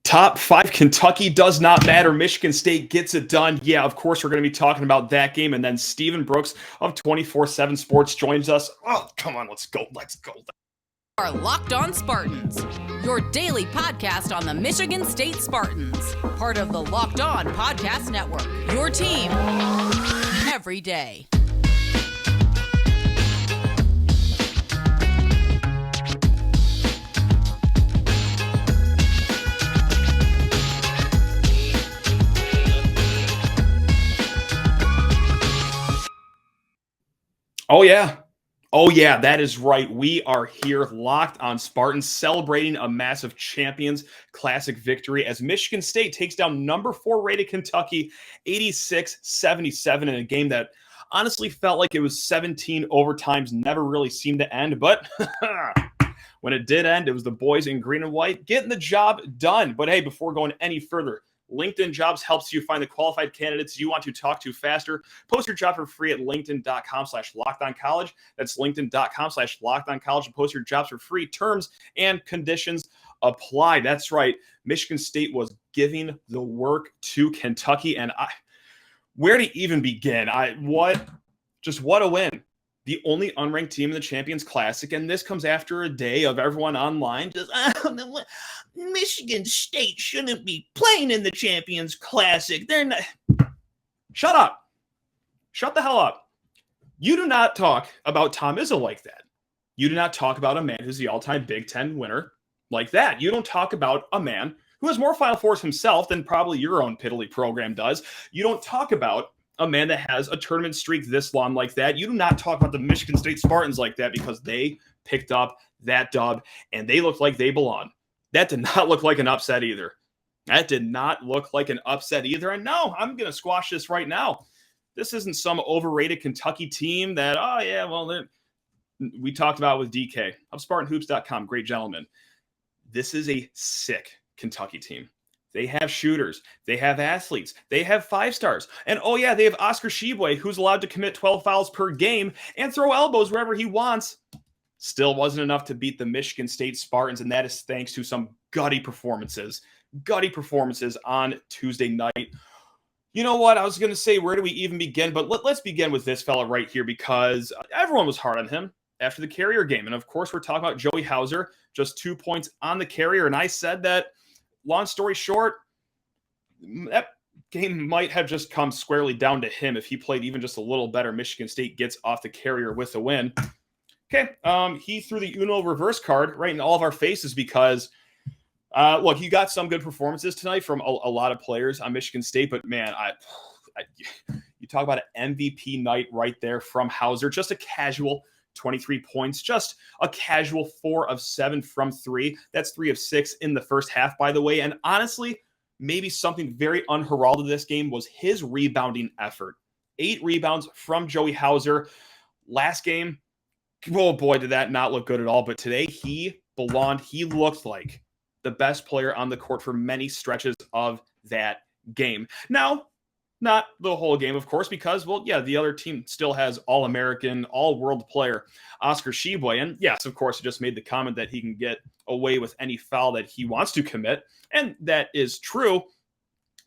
Top 5, Kentucky does not matter. Michigan State gets it done. Yeah, of course, we're going to be talking about that game. And then Stephen Brooks of 24/7 Sports joins us. Oh, come on, let's go. Let's go. Our Locked On Spartans, your daily podcast on the Michigan State Spartans, part of the Locked On Podcast Network, your team every day. Oh, yeah, that is right. We are here, Locked On Spartans, celebrating a massive Champions Classic victory as Michigan State takes down number 4 rated Kentucky 86-77 in a game that honestly felt like it was 17 overtimes, never really seemed to end. But when it did end, it was the boys in green and white getting the job done. But hey, before going any further, LinkedIn Jobs helps you find the qualified candidates you want to talk to faster. Post your job for free at linkedin.com/lockedoncollege. That's linkedin.com/lockedoncollege. And post your jobs for free. Terms and conditions apply. That's right. Michigan State was giving the work to Kentucky. And where to even begin? What a win. The only unranked team in the Champions Classic, and this comes after a day of everyone online just, Michigan State shouldn't be playing in the Champions Classic. They're not. Shut up. Shut the hell up. You do not talk about Tom Izzo like that. You do not talk about a man who's the all-time Big Ten winner like that. You don't talk about a man who has more Final Fours himself than probably your own piddly program does. You don't talk about a man that has a tournament streak this long like that. You do not talk about the Michigan State Spartans like that because they picked up that dub and they looked like they belong. That did not look like an upset either. And no, I'm going to squash this right now. This isn't some overrated Kentucky team that, we talked about with DK of SpartanHoops.com. Great gentleman. This is a sick Kentucky team. They have shooters. They have athletes. They have 5-stars. And they have Oscar Tshiebwe, who's allowed to commit 12 fouls per game and throw elbows wherever he wants. Still wasn't enough to beat the Michigan State Spartans, and that is thanks to some gutty performances on Tuesday night. You know what? I was going to say, where do we even begin? But let's begin with this fella right here because everyone was hard on him after the Carrier game. And, of course, we're talking about Joey Hauser, just 2 points on the Carrier. And I said that, long story short, that game might have just come squarely down to him if he played even just a little better. Michigan State gets off the Carrier with a win. Okay, he threw the Uno reverse card right in all of our faces because, look, you got some good performances tonight from a lot of players on Michigan State, but man, you talk about an MVP night right there from Hauser, just a casual 23 points, just a casual 4 of 7 from 3. That's 3 of 6 in the first half, by the way. And honestly, maybe something very unheralded this game was his rebounding effort. 8 rebounds from Joey Hauser. Last game, oh boy, did that not look good at all. But today he belonged. He looked like the best player on the court for many stretches of that game. Now, not the whole game, of course, because, the other team still has All-American, All-World player Oscar Tshiebwe. And yes, of course, he just made the comment that he can get away with any foul that he wants to commit. And that is true.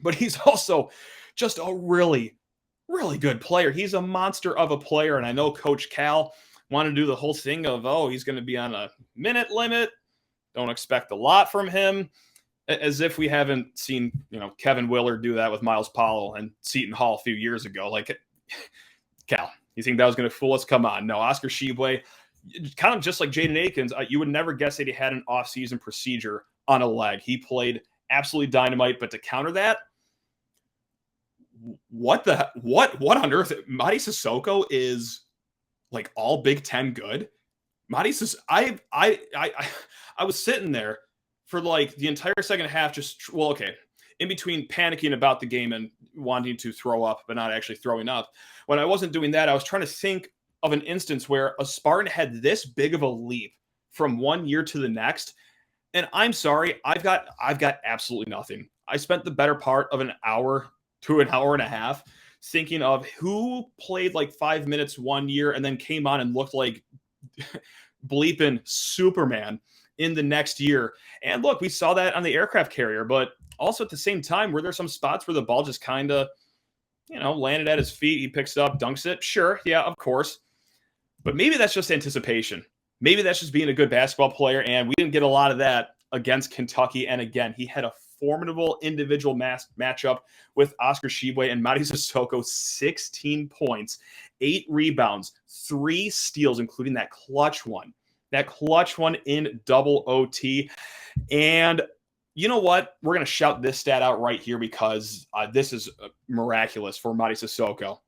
But he's also just a really, really good player. He's a monster of a player. And I know Coach Cal wanted to do the whole thing of, he's going to be on a minute limit. Don't expect a lot from him. As if we haven't seen, Kevin Willard do that with Miles Powell and Seton Hall a few years ago. Like, Cal, you think that was going to fool us? Come on. No, Oscar Tshiebwe, kind of just like Jaden Akins, you would never guess that he had an off-season procedure on a leg. He played absolutely dynamite, but to counter that, what on earth? Mady Sissoko is like all Big Ten good. Mady Sissoko, I was sitting there for like the entire second half, in between panicking about the game and wanting to throw up, but not actually throwing up. When I wasn't doing that, I was trying to think of an instance where a Spartan had this big of a leap from one year to the next. And I'm sorry, I've got absolutely nothing. I spent the better part of an hour to an hour and a half thinking of who played like 5 minutes one year and then came on and looked like bleeping Superman in the next year. And look, we saw that on the aircraft carrier, but also at the same time, were there some spots where the ball just kind of, landed at his feet? He picks it up, dunks it. Sure. Yeah, of course. But maybe that's just anticipation. Maybe that's just being a good basketball player. And we didn't get a lot of that against Kentucky. And again, he had a formidable individual matchup with Oscar Tshiebwe and Mady Sissoko. 16 points, 8 rebounds, 3 steals, including that clutch one in double OT. And you know what? We're going to shout this stat out right here because this is miraculous for Mady Sissoko.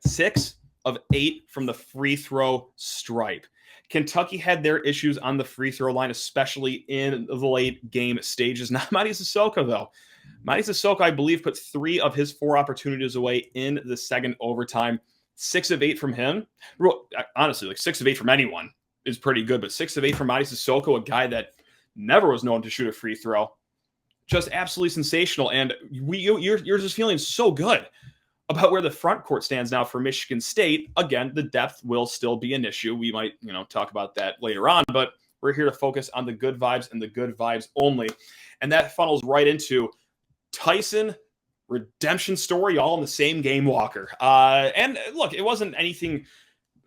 6 of 8 from the free throw stripe. Kentucky had their issues on the free throw line, especially in the late game stages. Not Mady Sissoko, though. Mady Sissoko, I believe, put 3 of his 4 opportunities away in the second overtime. 6 of 8 from him. Honestly, like 6 of 8 from anyone is pretty good, but 6 of 8 from Mady Sissoko, a guy that never was known to shoot a free throw. Just absolutely sensational. And you're just feeling so good about where the front court stands now for Michigan State. Again, the depth will still be an issue. We might, talk about that later on, but we're here to focus on the good vibes and the good vibes only. And that funnels right into Tyson redemption story, all in the same game, Walker. And look, it wasn't anything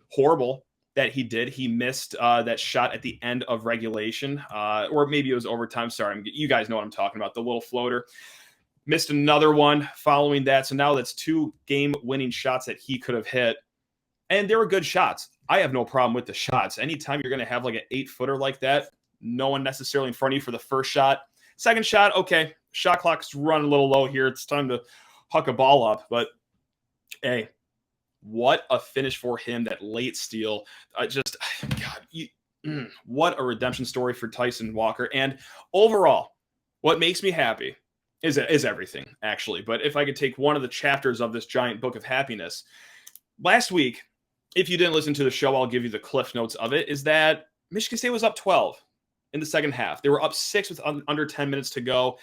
horrible that he did. He missed that shot at the end of regulation, or maybe it was overtime. Sorry, you guys know what I'm talking about, the little floater. Missed another one following that. So now that's 2 game-winning shots that he could have hit. And they were good shots. I have no problem with the shots. Anytime you're going to have like an 8-footer like that, no one necessarily in front of you for the first shot. Second shot, okay, shot clock's running a little low here. It's time to huck a ball up. But, hey, what a finish for him, that late steal. What a redemption story for Tyson Walker. And overall, what makes me happy is everything, actually. But if I could take one of the chapters of this giant book of happiness, last week, if you didn't listen to the show, I'll give you the cliff notes of it, is that Michigan State was up 12 in the second half. They were up 6 with under 10 minutes to go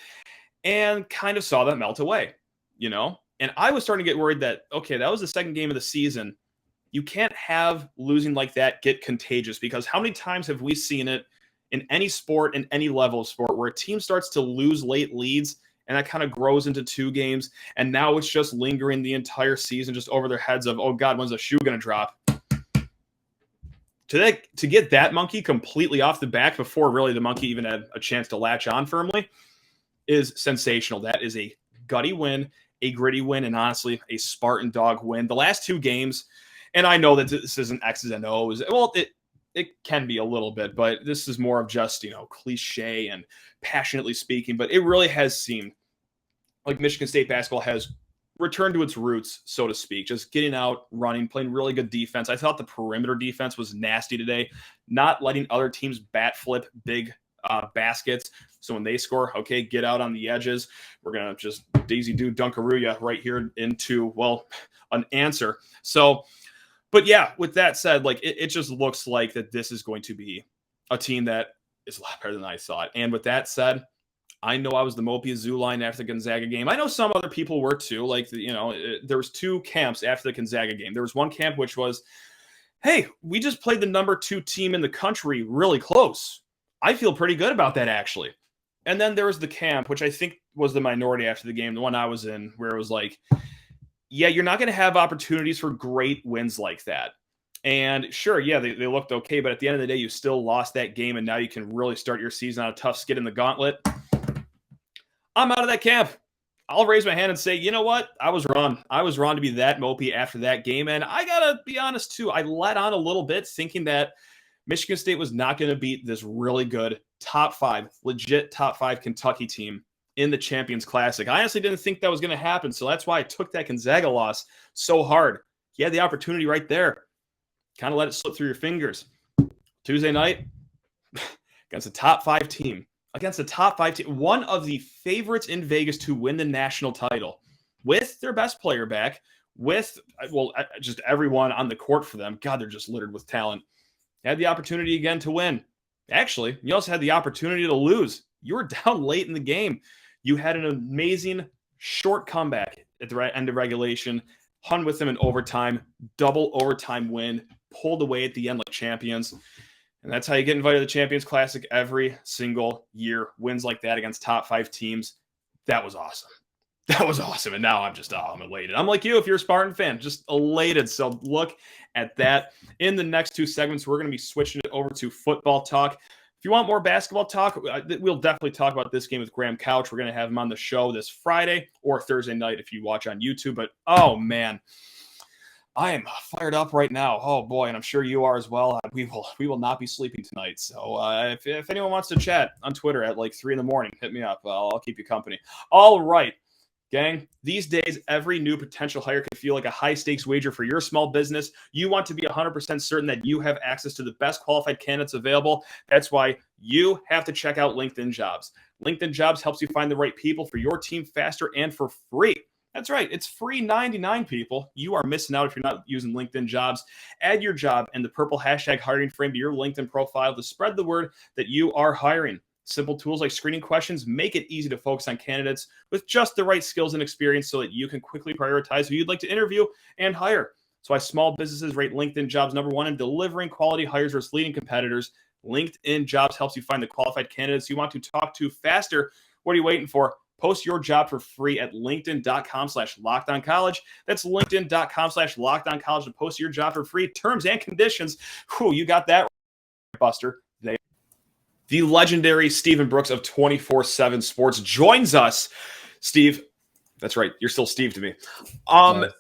and kind of saw that melt away, And I was starting to get worried that, okay, that was the second game of the season. You can't have losing like that get contagious, because how many times have we seen it in any sport, in any level of sport, where a team starts to lose late leads and that kind of grows into 2 games, and now it's just lingering the entire season just over their heads of, oh God, when's the shoe going to drop? To get that monkey completely off the back before really the monkey even had a chance to latch on firmly is sensational. That is a gutty win, a gritty win, and honestly, a Spartan dog win. The last 2 games, and I know that this isn't X's and O's. Well, it can be a little bit, but this is more of just, cliche and passionately speaking. But it really has seemed like Michigan State basketball has returned to its roots, so to speak, just getting out, running, playing really good defense. I thought the perimeter defense was nasty today, not letting other teams bat flip big baskets. So when they score, okay, get out on the edges. We're going to just Daisy do Dunkaroo right here into, an answer. So, but yeah, with that said, like it just looks like that this is going to be a team that is a lot better than I thought. And with that said, I know I was the Mopey Zoo line after the Gonzaga game. I know some other people were too. Like, there was 2 camps after the Gonzaga game. There was one camp which was, hey, we just played the number 2 team in the country really close. I feel pretty good about that, actually. And then there was the camp, which I think was the minority after the game, the one I was in, where it was like, yeah, you're not going to have opportunities for great wins like that. And sure, yeah, they looked okay, but at the end of the day, you still lost that game, and now you can really start your season on a tough skid in the gauntlet. I'm out of that camp. I'll raise my hand and say, you know what? I was wrong. I was wrong to be that mopey after that game. And I got to be honest, too. I let on a little bit thinking that Michigan State was not going to beat this really good legit top 5 Kentucky team in the Champions Classic. I honestly didn't think that was going to happen. So that's why I took that Gonzaga loss so hard. You had the opportunity right there. Kind of let it slip through your fingers. Tuesday night, against a top 5 team. One of the favorites in Vegas to win the national title, with their best player back, with, just everyone on the court for them. God, they're just littered with talent. Had the opportunity again to win. Actually, you also had the opportunity to lose. You were down late in the game. You had an amazing short comeback at the end of regulation, hung with them in overtime, double overtime win, pulled away at the end like champions. And that's how you get invited to the Champions Classic every single year. Wins like that against top 5 teams. That was awesome. That was awesome. And now I'm just, I'm elated. I'm like you, if you're a Spartan fan, just elated. So look at that. In the next 2 segments, we're going to be switching it over to football talk. If you want more basketball talk, we'll definitely talk about this game with Graham Couch. We're going to have him on the show this Friday or Thursday night if you watch on YouTube. But, oh, man, I am fired up right now. Oh, boy, and I'm sure you are as well. We will not be sleeping tonight. So if anyone wants to chat on Twitter at like 3 in the morning, hit me up. I'll keep you company. All right. Gang, these days, every new potential hire can feel like a high-stakes wager for your small business. You want to be 100% certain that you have access to the best qualified candidates available. That's why you have to check out LinkedIn Jobs. LinkedIn Jobs helps you find the right people for your team faster and for free. That's right. It's free 99, people. You are missing out if you're not using LinkedIn Jobs. Add your job and the purple hashtag hiring frame to your LinkedIn profile to spread the word that you are hiring. Simple tools like screening questions make it easy to focus on candidates with just the right skills and experience so that you can quickly prioritize who you'd like to interview and hire. That's why small businesses rate LinkedIn Jobs #1 in delivering quality hires versus leading competitors. LinkedIn Jobs helps you find the qualified candidates you want to talk to faster. What are you waiting for? Post your job for free at linkedin.com/lockedoncollege. That's linkedin.com/lockedoncollege to post your job for free. Terms and conditions. Whew, you got that, Buster. The legendary Stephen Brooks of 24/7 Sports joins us. Steve, that's right. You're still Steve to me. Nice.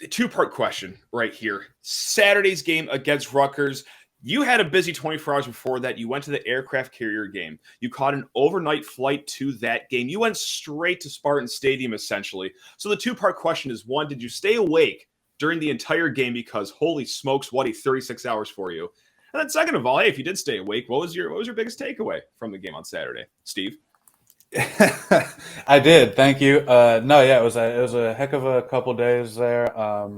Two-part question right here. Saturday's game against Rutgers. You had a busy 24 hours before that. You went to the aircraft carrier game. You caught an overnight flight to that game. You went straight to Spartan Stadium, essentially. So the two-part question is, one, did you stay awake during the entire game? Because holy smokes, what a 36 hours for you. And then second of all, hey, if you did stay awake, what was your biggest takeaway from the game on Saturday, Steve? I did. Thank you. No, yeah, it was a heck of a couple days there.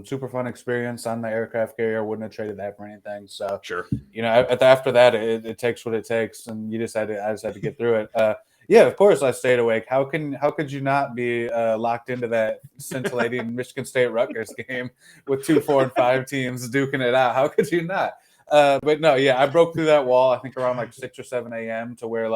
Super fun experience on the aircraft carrier. Wouldn't have traded that for anything. So sure. After that, it takes what it takes, and I just had to get through it. Yeah, of course I stayed awake. How could you not be locked into that scintillating Michigan State Rutgers game with 2, 4, and 5 teams duking it out? How could you not? But no, yeah, I broke through that wall, I think around like 6 or 7 a.m. to where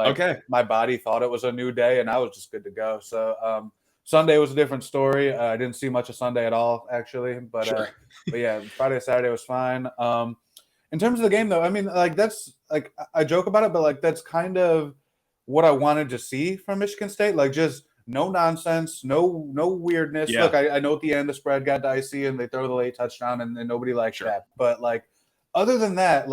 my body thought it was a new day and I was just good to go. So Sunday was a different story. I didn't see much of Sunday at all, actually. But sure. But yeah, Friday, Saturday was fine. In terms of the game, though, I mean, that's like I joke about it, but that's kind of what I wanted to see from Michigan State. Just no nonsense, no weirdness. Yeah. Look, I know at the end the spread got dicey and they throw the late touchdown and nobody likes that. But other than that,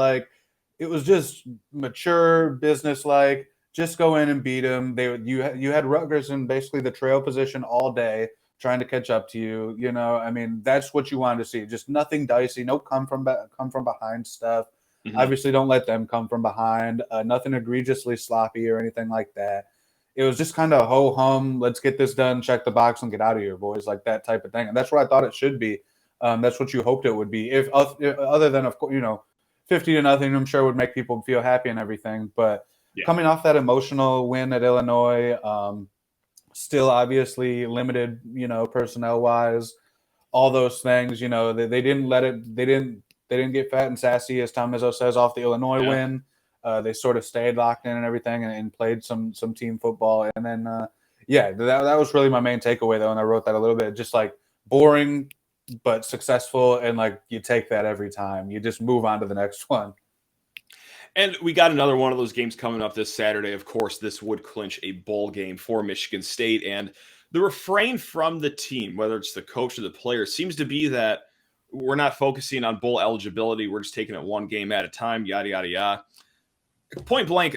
it was just mature, business-like. Just go in and beat them. You had Rutgers in basically the trail position all day, trying to catch up to you. I mean, that's what you wanted to see. Just nothing dicey. No come from behind stuff. Mm-hmm. Obviously, don't let them come from behind. Nothing egregiously sloppy or anything like that. It was just kind of ho hum. Let's get this done. Check the box and get out of here, boys. Like that type of thing. And that's what I thought it should be. That's what you hoped it would be. If other than, of course, 50-0, I'm sure would make people feel happy and everything. But coming off that emotional win at Illinois, still obviously limited, personnel wise, all those things. They didn't let it. They didn't get fat and sassy, as Tom Izzo says, off the Illinois win. They sort of stayed locked in and everything, and played some team football. And then that was really my main takeaway though, and I wrote that a little bit. Just boring but successful, and you take that every time. You just move on to the next one. And we got another one of those games coming up this Saturday. Of course, this would clinch a bowl game for Michigan State. And the refrain from the team, whether it's the coach or the player, seems to be that we're not focusing on bowl eligibility. We're just taking it one game at a time, yada, yada, yada. Point blank,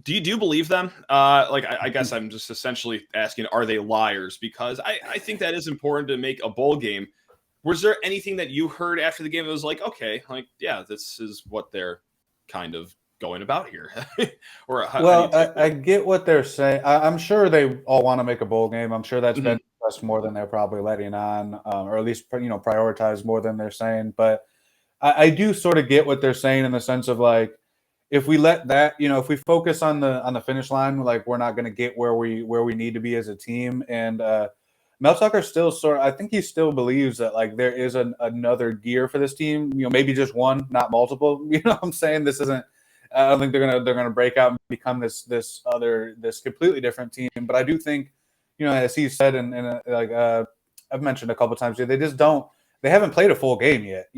do you believe them? I guess I'm just essentially asking, are they liars? Because I think that is important to make a bowl game. Was there anything that you heard after the game that was okay, this is what they're kind of going about here? Or I get what they're saying. I'm sure they all want to make a bowl game. I'm sure that's been discussed more than they're probably letting on, or at least prioritize more than they're saying. But I do sort of get what they're saying in the sense of if we let that, if we focus on the finish line, we're not going to get where we need to be as a team. And Mel Tucker still I think he still believes that there is another gear for this team, maybe just one, not multiple. You know what I'm saying? This isn't I don't think they're gonna break out and become this completely different team. But I do think, as he said, and I've mentioned a couple times, they haven't played a full game yet.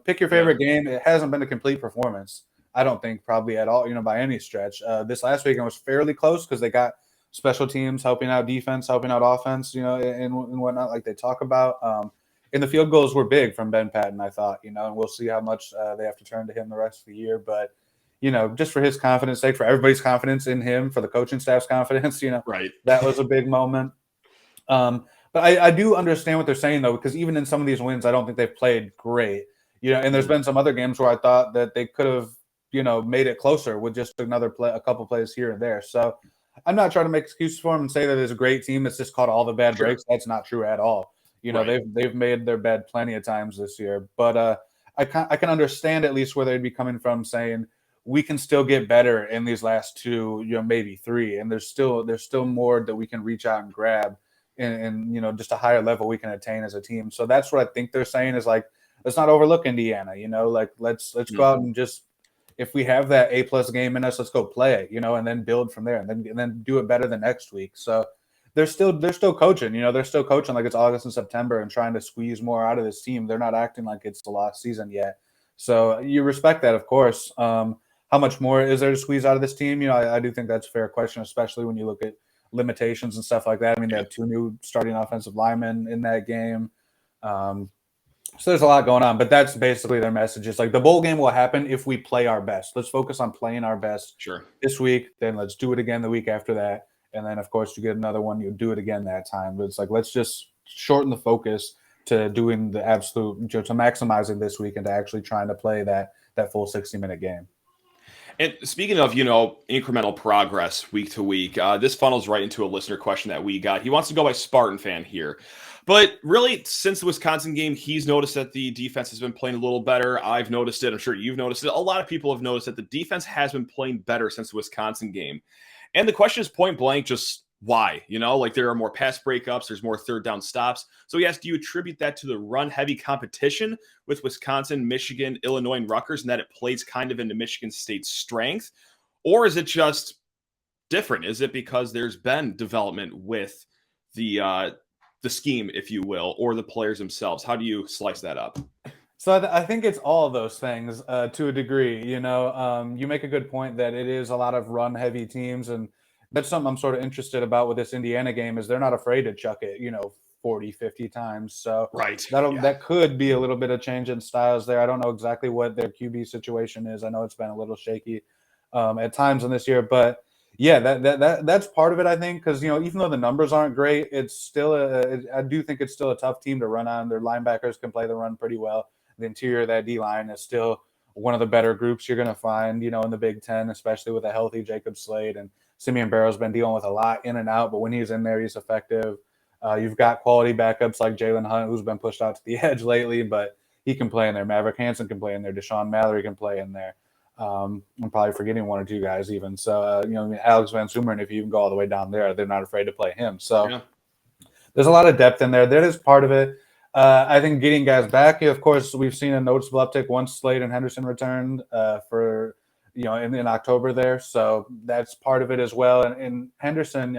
Pick your favorite game. It hasn't been a complete performance. I don't think probably at all, by any stretch. This last weekend was fairly close because they got special teams helping out defense, helping out offense, and whatnot, like they talk about. And the field goals were big from Ben Patton, I thought, and we'll see how much they have to turn to him the rest of the year. But, just for his confidence sake, for everybody's confidence in him, for the coaching staff's confidence, right. That was a big moment. But I do understand what they're saying, though, because even in some of these wins, I don't think they've played great, and there's been some other games where I thought that they could have, made it closer with just a couple plays here and there. So I'm not trying to make excuses for them and say that it's a great team that's just caught all the bad breaks. That's not true at all. Right. They've made their bed plenty of times this year, but I can understand at least where they'd be coming from, saying we can still get better in these last two, maybe three, and there's still more that we can reach out and grab, and just a higher level we can attain as a team. So that's what I think they're saying is like, let's not overlook Indiana. Let's go out and just, if we have that A+ game in us, let's go play it, and then build from there, and then do it better the next week. So. They're still coaching, they're still coaching like it's August and September and trying to squeeze more out of this team. They're not acting like it's the last season yet. So you respect that, of course. How much more is there to squeeze out of this team? I do think that's a fair question, especially when you look at limitations and stuff like that. I mean, they have 2 new starting offensive linemen in that game. So there's a lot going on, but that's basically their message. It's like the bowl game will happen if we play our best. Let's focus on playing our best this week. Then let's do it again the week after that. And then, of course, you get another one, you do it again that time. But it's like, let's just shorten the focus to doing the absolute, to maximizing this week and to actually trying to play that full 60-minute game. And speaking of, incremental progress week to week, this funnels right into a listener question that we got. He wants to go by Spartan fan here. But really, since the Wisconsin game, he's noticed that the defense has been playing a little better. I've noticed it. I'm sure you've noticed it. A lot of people have noticed that the defense has been playing better since the Wisconsin game. And the question is point blank, just why? There are more pass breakups, there's more third down stops. So he asked, do you attribute that to the run heavy competition with Wisconsin, Michigan, Illinois, and Rutgers, and that it plays kind of into Michigan State's strength? Or is it just different? Is it because there's been development with the scheme, if you will, or the players themselves? How do you slice that up? So I think it's all of those things to a degree. You make a good point that it is a lot of run-heavy teams, and that's something I'm sort of interested about with this Indiana game is they're not afraid to chuck it, 40, 50 times. So that could be a little bit of change in styles there. I don't know exactly what their QB situation is. I know it's been a little shaky at times in this year, but yeah, that's part of it, I think, because even though the numbers aren't great, it's still I do think it's still a tough team to run on. Their linebackers can play the run pretty well. The interior of that D-line is still one of the better groups you're going to find, in the Big Ten, especially with a healthy Jacob Slade. And Simeon Barrow's been dealing with a lot in and out, but when he's in there, he's effective. You've got quality backups like Jalen Hunt, who's been pushed out to the edge lately, but he can play in there. Maverick Hansen can play in there. Deshaun Mallory can play in there. I'm probably forgetting 1 or 2 guys even. So, Alex Van Sumeren, if you even go all the way down there, they're not afraid to play him. So there's a lot of depth in there. That is part of it. I think getting guys back, of course, we've seen a noticeable uptick once Slade and Henderson returned for, in October there. So that's part of it as well. And Henderson,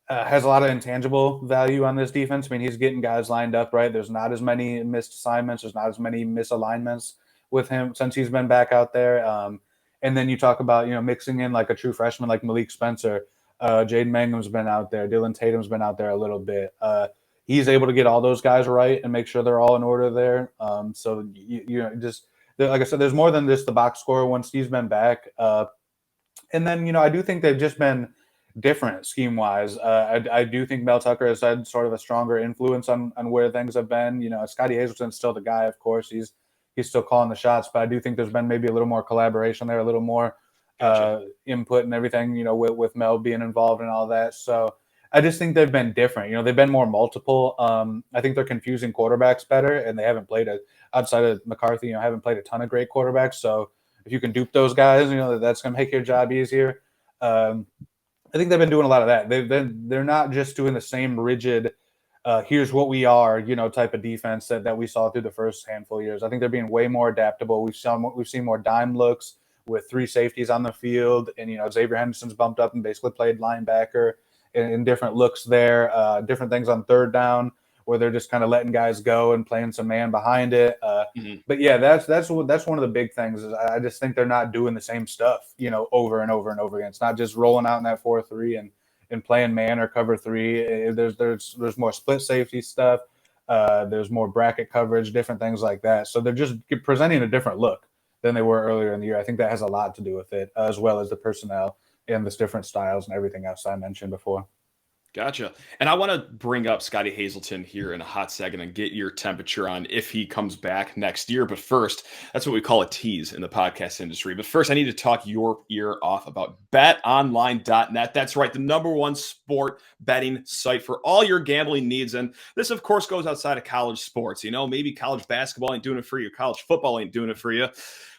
has a lot of intangible value on this defense. I mean, he's getting guys lined up, right? There's not as many missed assignments. There's not as many misalignments with him since he's been back out there. And then you talk about, mixing in like a true freshman like Malik Spencer. Jaden Mangum's been out there. Dylan Tatum's been out there a little bit. He's able to get all those guys right and make sure they're all in order there. So just like I said, there's more than just the box score once he's been back. And then I do think they've just been different scheme wise. I do think Mel Tucker has had sort of a stronger influence on where things have been. Scotty Hazelton's still the guy, of course. He's still calling the shots, but I do think there's been maybe a little more collaboration there, a little more input and everything. With Mel being involved and all that. So. I just think they've been different. They've been more multiple. I think they're confusing quarterbacks better, and they haven't played outside of McCarthy. Haven't played a ton of great quarterbacks. So if you can dupe those guys, that's going to make your job easier. I think they've been doing a lot of that. They're not just doing the same rigid, here's what we are, type of defense that we saw through the first handful of years. I think they're being way more adaptable. We've seen more dime looks. with 3 safeties on the field. And, Xavier Henderson's bumped up and basically played linebacker in different looks there, different things on third down where they're just kind of letting guys go and playing some man behind it. But yeah, that's one of the big things is I just think they're not doing the same stuff, over and over and over again. It's not just rolling out in that 4-3 and playing man or cover 3. There's more split safety stuff. There's more bracket coverage, different things like that. So they're just presenting a different look than they were earlier in the year. I think that has a lot to do with it, as well as the personnel and the different styles and everything else I mentioned before. Gotcha. And I want to bring up Scotty Hazelton here in a hot second and get your temperature on if he comes back next year. But first, that's what we call a tease in the podcast industry. But first, I need to talk your ear off about betonline.net. That's right, the #1 sport betting site for all your gambling needs. And this, of course, goes outside of college sports. Maybe college basketball ain't doing it for you. College football ain't doing it for you.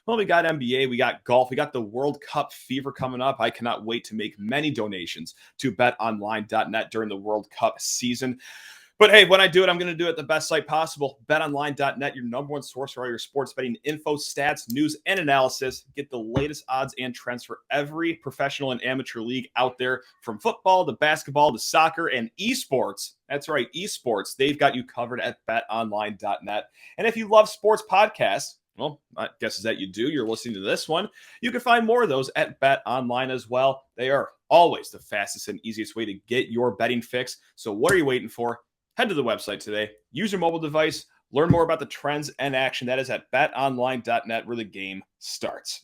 Well, we got NBA, we got golf, we got the World Cup fever coming up. I cannot wait to make many donations to betonline.net during the World Cup season. But hey, when I do it, I'm going to do it the best site possible. BetOnline.net, your #1 source for all your sports betting info, stats, news, and analysis. Get the latest odds and trends for every professional and amateur league out there, from football to basketball to soccer and esports. That's right, esports. They've got you covered at BetOnline.net. And if you love sports podcasts, well, my guess is that you do. You're listening to this one. You can find more of those at BetOnline as well. They are always the fastest and easiest way to get your betting fix. So what are you waiting for? Head to the website today. Use your mobile device. Learn more about the trends and action. That is at betonline.net, where the game starts.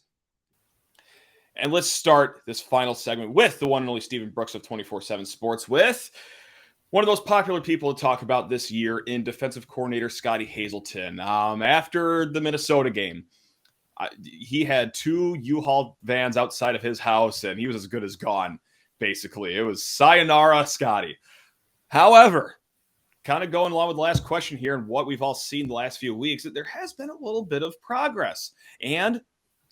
And let's start this final segment with the one and only Stephen Brooks of 24/7 Sports, with one of those popular people to talk about this year in defensive coordinator Scotty Hazelton. After the Minnesota game, he had 2 U-Haul vans outside of his house, and he was as good as gone, basically. It was sayonara, Scotty. However, kind of going along with the last question here and what we've all seen the last few weeks, that there has been a little bit of progress. And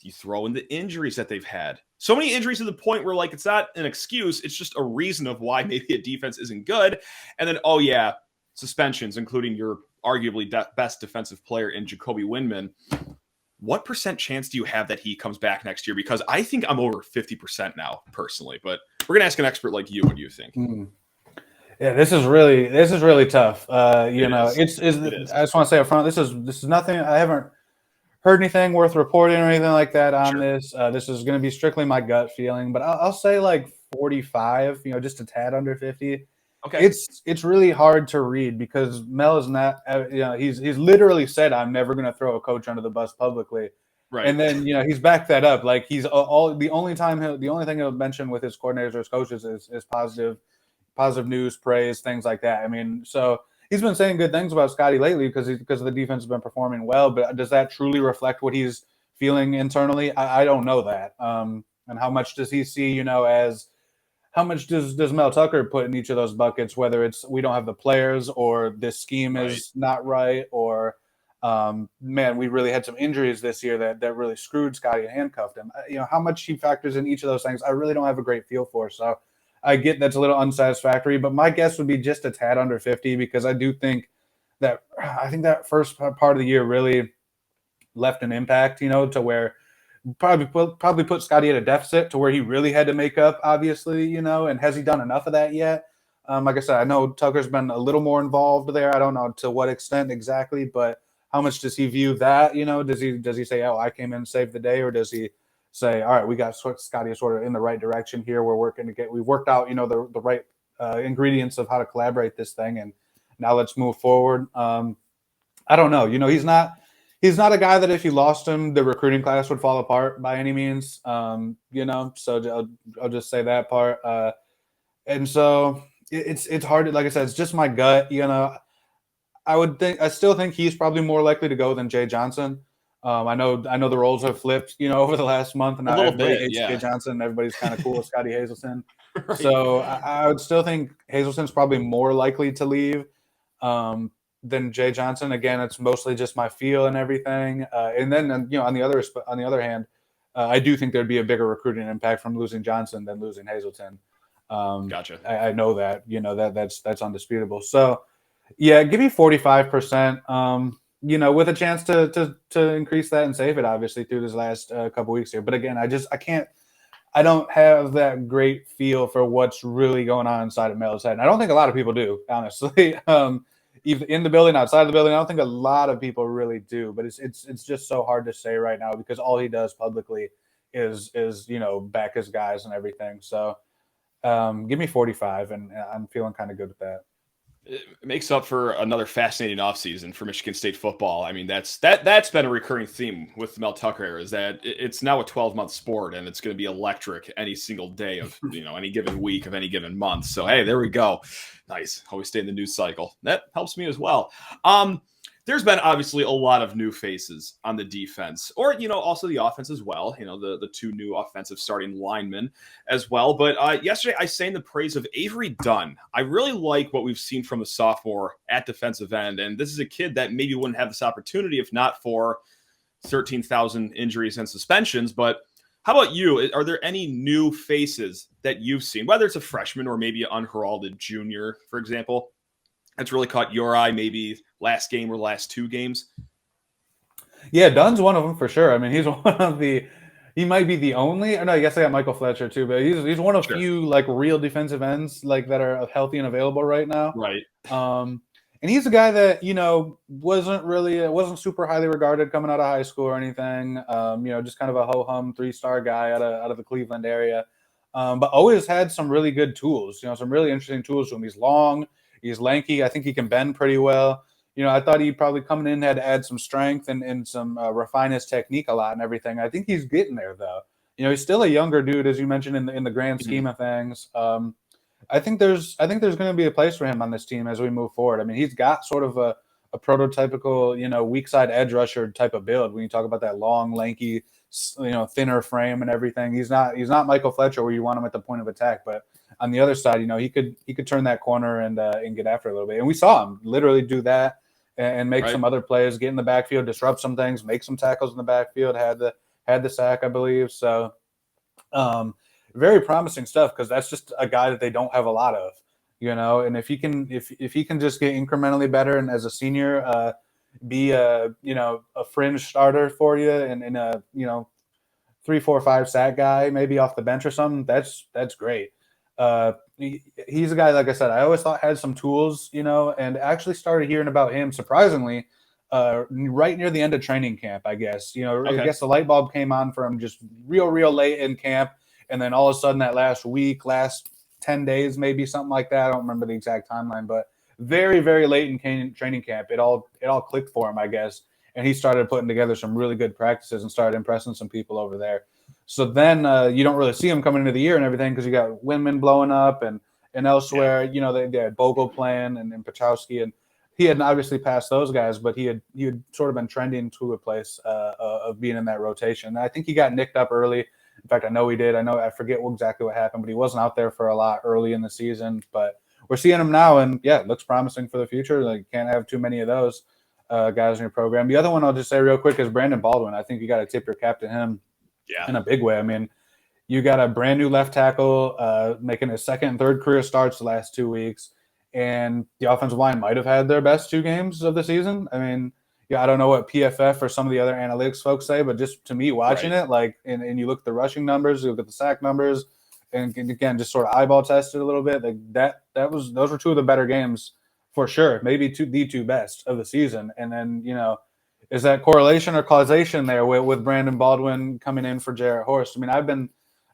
you throw in the injuries that they've had. So many injuries to the point where, it's not an excuse. It's just a reason of why maybe a defense isn't good. And then, suspensions, including your arguably best defensive player in Jacoby Windman. What % chance do you have that he comes back next year? Because I think I'm over 50% now, personally. But we're going to ask an expert like you. What do you think? Yeah, this is really tough. It is. I just want to say up front, this is nothing. I haven't heard anything worth reporting or anything like that on this. This is going to be strictly my gut feeling, but I'll say 45, just a tad under 50. Okay. It's really hard to read because Mel is not, he's literally said, I'm never going to throw a coach under the bus publicly. Right. And then, he's backed that up. He's the only thing he'll mention with his coordinators or his coaches is positive news, praise, things like that. I mean, so he's been saying good things about Scotty lately because the defense has been performing well, but does that truly reflect what he's feeling internally? I don't know that. And how much does he see, as how much does Mel Tucker put in each of those buckets, whether it's we don't have the players or this scheme is not right, or we really had some injuries this year that really screwed Scotty and handcuffed him. How much he factors in each of those things, I really don't have a great feel for. So I get that's a little unsatisfactory, but my guess would be just a tad under 50 because I do think that first part of the year really left an impact, to where probably put Scotty at a deficit to where he really had to make up, obviously, and has he done enough of that yet? Like I said, I know Tucker's been a little more involved there. I don't know to what extent exactly, but how much does he view that? Does he say, oh, I came in and saved the day, or does he say, all right, we got Scotty sort of in the right direction here. We've worked out, the right ingredients of how to collaborate this thing, and now let's move forward. I don't know. He's not a guy that if you lost him, the recruiting class would fall apart by any means. So I'll just say that part. And so it's hard. Like I said, it's just my gut. I still think he's probably more likely to go than Jay Johnson. I know the roles have flipped, over the last month, and everybody hates Jay Johnson, and everybody's kind of cool with Scotty Hazelton. Right. So I would still think Hazelton's probably more likely to leave than Jay Johnson. Again, it's mostly just my feel and everything. And then on the other hand, I do think there'd be a bigger recruiting impact from losing Johnson than losing Hazelton. Gotcha. I know that that's undisputable. So yeah, give me 45%. with a chance to increase that and save it, obviously, through this last couple weeks here. But again, I don't have that great feel for what's really going on inside of Melo's head. And I don't think a lot of people do, honestly. Either in the building, outside of the building, I don't think a lot of people really do. But it's just so hard to say right now because all he does publicly is back his guys and everything. So give me 45, and I'm feeling kind of good with that. It makes up for another fascinating offseason for Michigan State football. I mean, that's been a recurring theme with the Mel Tucker era, is that it's now a 12-month sport, and it's going to be electric any single day of any given week of any given month. So hey, there we go. Nice. Always stay in the news cycle. That helps me as well. There's been obviously a lot of new faces on the defense, or also the offense as well. The two new offensive starting linemen as well. But yesterday I sang the praise of Avery Dunn. I really like what we've seen from the sophomore at defensive end, and this is a kid that maybe wouldn't have this opportunity if not for 13,000 injuries and suspensions. But how about you? Are there any new faces that you've seen, whether it's a freshman or maybe an unheralded junior, for example, that's really caught your eye, maybe last game or last two games? Yeah, Dunn's one of them for sure. I mean, he's one of he might be the only, or no, I guess I got Michael Fletcher too, but he's one of few real defensive ends that are healthy and available right now. Right. And he's a guy that, wasn't super highly regarded coming out of high school or anything. Just kind of a ho-hum 3-star guy out of the Cleveland area. But always had some really good tools, some really interesting tools to him. He's long. He's lanky. I think he can bend pretty well. I thought he probably coming in had to add some strength and some refine his technique a lot and everything. I think he's getting there though. He's still a younger dude, as you mentioned in the grand scheme of things. I think there's going to be a place for him on this team as we move forward. I mean, he's got sort of a prototypical, weak side edge rusher type of build. When you talk about that long, lanky, thinner frame and everything, he's not Michael Fletcher where you want him at the point of attack, but on the other side, he could turn that corner and get after it a little bit. And we saw him literally do that and make some other plays, get in the backfield, disrupt some things, make some tackles in the backfield, had the sack, I believe. So very promising stuff, because that's just a guy that they don't have a lot of, and if he can just get incrementally better and as a senior be a fringe starter for you and a 3, 4, 5 sack guy maybe off the bench or something, that's great. He's a guy, like I said, I always thought had some tools, and actually started hearing about him surprisingly right near the end of training camp, I guess. Okay. I guess the light bulb came on for him just real late in camp, and then all of a sudden that last 10 days, maybe something like that. I don't remember the exact timeline, but very, very late in training camp, it all clicked for him, I guess, and he started putting together some really good practices and started impressing some people over there. So then you don't really see him coming into the year and everything, because you got Windman blowing up and elsewhere. Yeah. They had Bogle playing and Pachowski, and he hadn't obviously passed those guys, but he had sort of been trending to a place of being in that rotation. And I think he got nicked up early. In fact, I know he did. I forget exactly what happened, but he wasn't out there for a lot early in the season. But we're seeing him now, and yeah, it looks promising for the future. You can't have too many of those guys in your program. The other one I'll just say real quick is Brandon Baldwin. I think you got to tip your cap to him. Yeah, in a big way. I mean, you got a brand new left tackle making his second and third career starts the last 2 weeks, and the offensive line might have had their best 2 games of the season. I mean, yeah, I don't know what PFF or some of the other analytics folks say, but just to me watching it, and you look at the rushing numbers, you look at the sack numbers, and again, just sort of eyeball tested a little bit. Those were 2 of the better games for sure, maybe the 2 best of the season. And then, is that correlation or causation there with Brandon Baldwin coming in for Jarrett Horst? I mean, I've been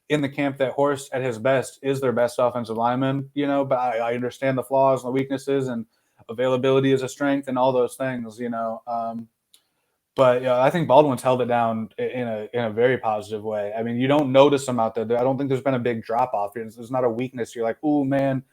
in the camp that Horst at his best is their best offensive lineman, but I understand the flaws and the weaknesses, and availability is a strength and all those things, But I think Baldwin's held it down in a very positive way. I mean, you don't notice him out there. I don't think there's been a big drop off. There's not a weakness. You're like, oh man,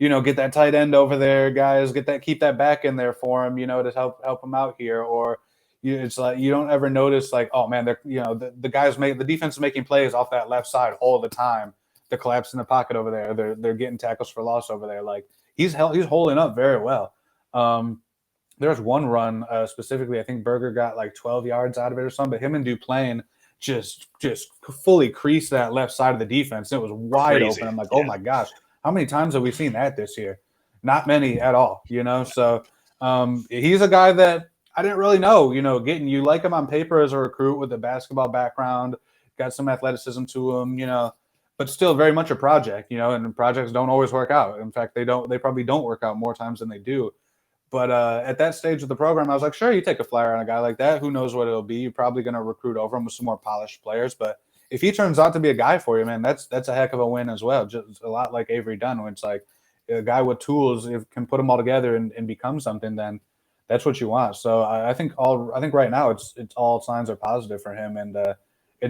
get that tight end over there, guys. Keep that back in there for him, to help him out here. Or it's like you don't ever notice like, oh man, they're the guys the defense is making plays off that left side all the time. They're collapsing the pocket over there. They're getting tackles for loss over there. Like he's holding up very well. There's one run specifically, I think Berger got like 12 yards out of it or something, but him and Duplain just fully creased that left side of the defense. It was wide open. I'm like, oh my gosh, how many times have we seen that this year? Not many at all, So he's a guy that I didn't really know, you like him on paper as a recruit with a basketball background, got some athleticism to him, but still very much a project, and projects don't always work out. In fact, they probably don't work out more times than they do. But at that stage of the program, I was like, sure, you take a flyer on a guy like that. Who knows what it'll be? You're probably going to recruit over him with some more polished players. But if he turns out to be a guy for you, man, that's a heck of a win as well. Just a lot like Avery Dunn, when it's like a guy with tools, if can put them all together and become something, then that's what you want. So I think right now it's all signs are positive for him, and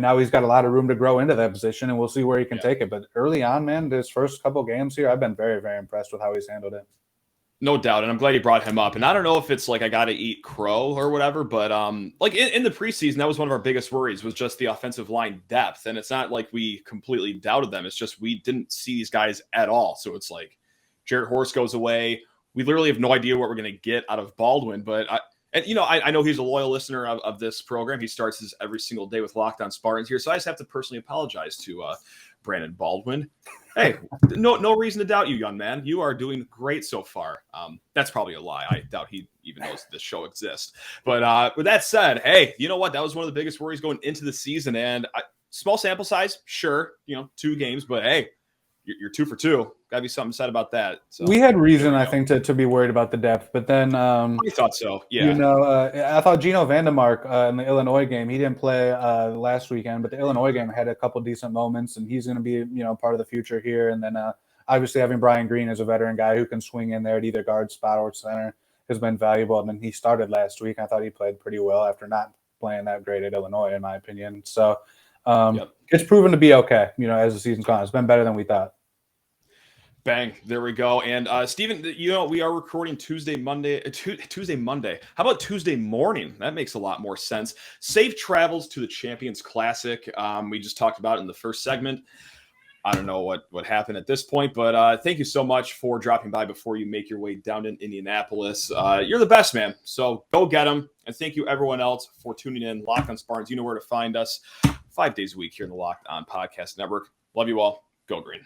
now he's got a lot of room to grow into that position, and we'll see where he can take it. But early on, man, his first couple games here, I've been very, very impressed with how he's handled it. No doubt, and I'm glad you brought him up. And I don't know if it's like I got to eat crow or whatever, but like in the preseason, that was one of our biggest worries, was just the offensive line depth. And it's not like we completely doubted them. It's just we didn't see these guys at all. So it's like Jarrett Horst goes away. We literally have no idea what we're going to get out of Baldwin. But I know he's a loyal listener of this program. He starts his every single day with Locked On Spartans here. So I just have to personally apologize to Brandon Baldwin. Hey, no reason to doubt you, young man. You are doing great so far. That's probably a lie. I doubt he even knows this show exists. But with that said, hey, you know what? That was one of the biggest worries going into the season. And small sample size, sure, 2 games. But hey, you're 2 for 2. Got to be something said about that. So we had reason, I think, to be worried about the depth. But then I thought so. Yeah. I thought Gino Vandermark in the Illinois game, he didn't play last weekend, but the Illinois game had a couple decent moments, and he's going to be part of the future here. And then obviously having Brian Green as a veteran guy who can swing in there at either guard spot or center has been valuable. And then he started last week. I thought he played pretty well after not playing that great at Illinois, in my opinion. So it's proven to be okay, as the season's gone. It's been better than we thought. Bang. There we go. And Steven, we are recording Tuesday, Monday. How about Tuesday morning? That makes a lot more sense. Safe travels to the Champions Classic. We just talked about it in the first segment. I don't know what happened at this point, but thank you so much for dropping by before you make your way down to Indianapolis. You're the best, man. So go get them. And thank you, everyone else, for tuning in. Locked On Spartans. You know where to find us 5 days a week here in the Locked On Podcast Network. Love you all. Go Green.